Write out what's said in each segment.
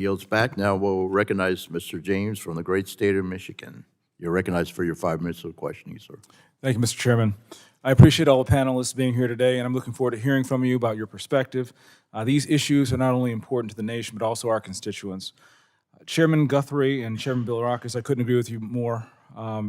Yields back. Now we'll recognize Mr. James from the great state of Michigan. You're recognized for your 5 minutes of questioning, sir. Thank you, Mr. Chairman. I appreciate all the panelists being here today, and I'm looking forward to hearing from you about your perspective. These issues are not only important to the nation, but also our constituents. Chairman Guthrie and Chairman Bilirakis, I couldn't agree with you more.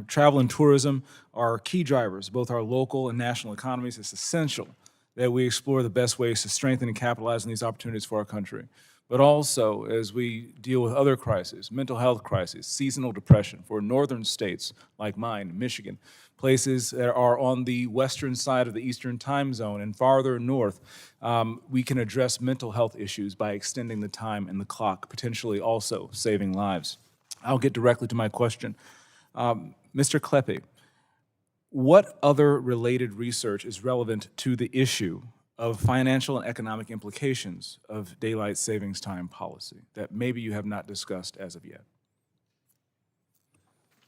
Travel and tourism are key drivers, both our local and national economies. It's essential that we explore the best ways to strengthen and capitalize on these opportunities for our country. But also, as we deal with other crises, mental health crises, seasonal depression for northern states like mine, Michigan, places that are on the western side of the Eastern time zone and farther north, we can address mental health issues by extending the time and the clock, potentially also saving lives. I'll get directly to my question. Mr. Kleppe, what other related research is relevant to the issue of financial and economic implications of daylight savings time policy that maybe you have not discussed as of yet?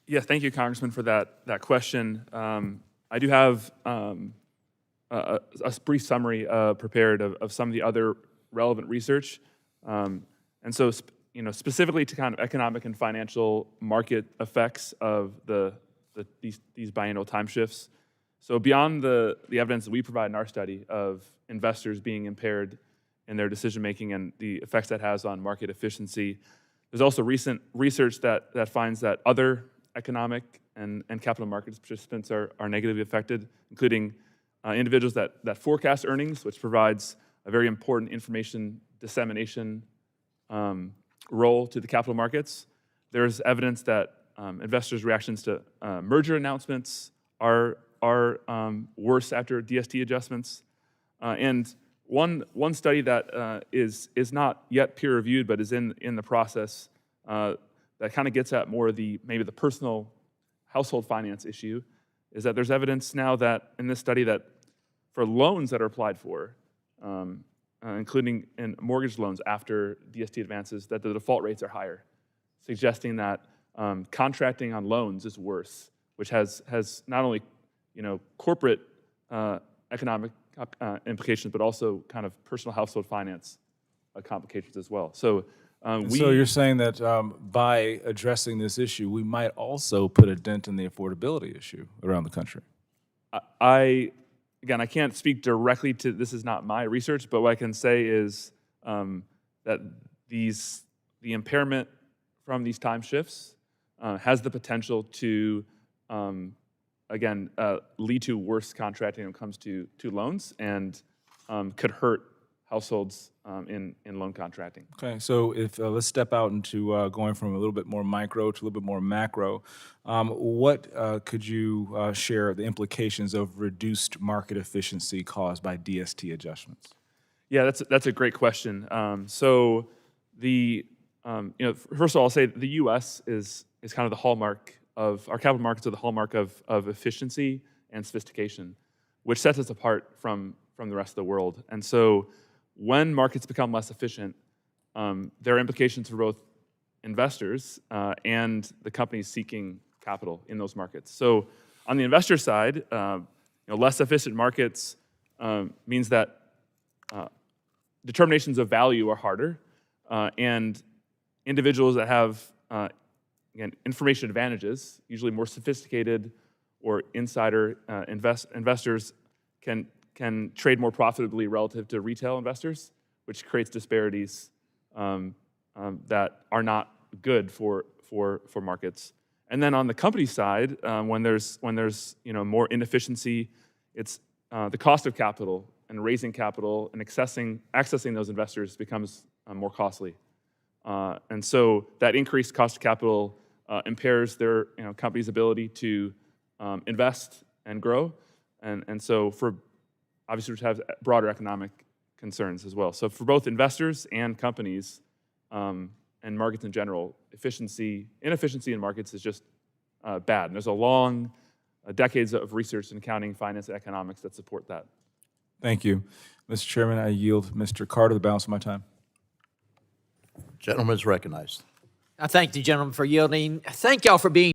Yeah, thank you, Congressman, for that question. I do have a brief summary prepared of some of the other relevant research. And so, specifically to kind of economic and financial market effects of these biennial time shifts. So beyond the evidence that we provide in our study of investors being impaired in their decision-making and the effects that has on market efficiency, there's also recent research that finds that other economic and capital markets participants are negatively affected, including individuals that forecast earnings, which provides a very important information dissemination role to the capital markets. There's evidence that investors' reactions to merger announcements are worse after DST adjustments. And one study that is not yet peer-reviewed, but is in the process, that kind of gets at more of maybe the personal household finance issue, is that there's evidence now that in this study that for loans that are applied for, including in mortgage loans after DST advances, that the default rates are higher, suggesting that contracting on loans is worse, which has not only corporate economic implications, but also kind of personal household finance complications as well. So so you're saying that by addressing this issue, we might also put a dent in the affordability issue around the country. Again, I can't speak directly to, this is not my research, but what I can say is that the impairment from these time shifts has the potential to, again, lead to worse contracting when it comes to loans and could hurt households in loan contracting. Okay, so if let's step out into going from a little bit more micro to a little bit more macro. What could you share the implications of reduced market efficiency caused by DST adjustments? Yeah, that's a great question. So first of all, I'll say the U.S. is kind of the hallmark of our capital markets, are the hallmark of efficiency and sophistication, which sets us apart from the rest of the world. And so when markets become less efficient, there are implications for both investors and the companies seeking capital in those markets. So on the investor side, less efficient markets means that determinations of value are harder, and individuals that have again, information advantages, usually more sophisticated or insider investors can trade more profitably relative to retail investors, which creates disparities that are not good for markets. And then on the company side, when there's more inefficiency, it's the cost of capital and raising capital and accessing those investors becomes more costly. And so that increased cost of capital impairs their company's ability to invest and grow, and so for obviously which have broader economic concerns as well. So for both investors and companies and markets in general, inefficiency in markets is just bad. And there's a long decades of research in accounting, finance, and economics that support that. Thank you. Mr. Chairman, I yield Mr. Carter the balance of my time. Gentleman is recognized. I thank the gentleman for yielding. Thank y'all for being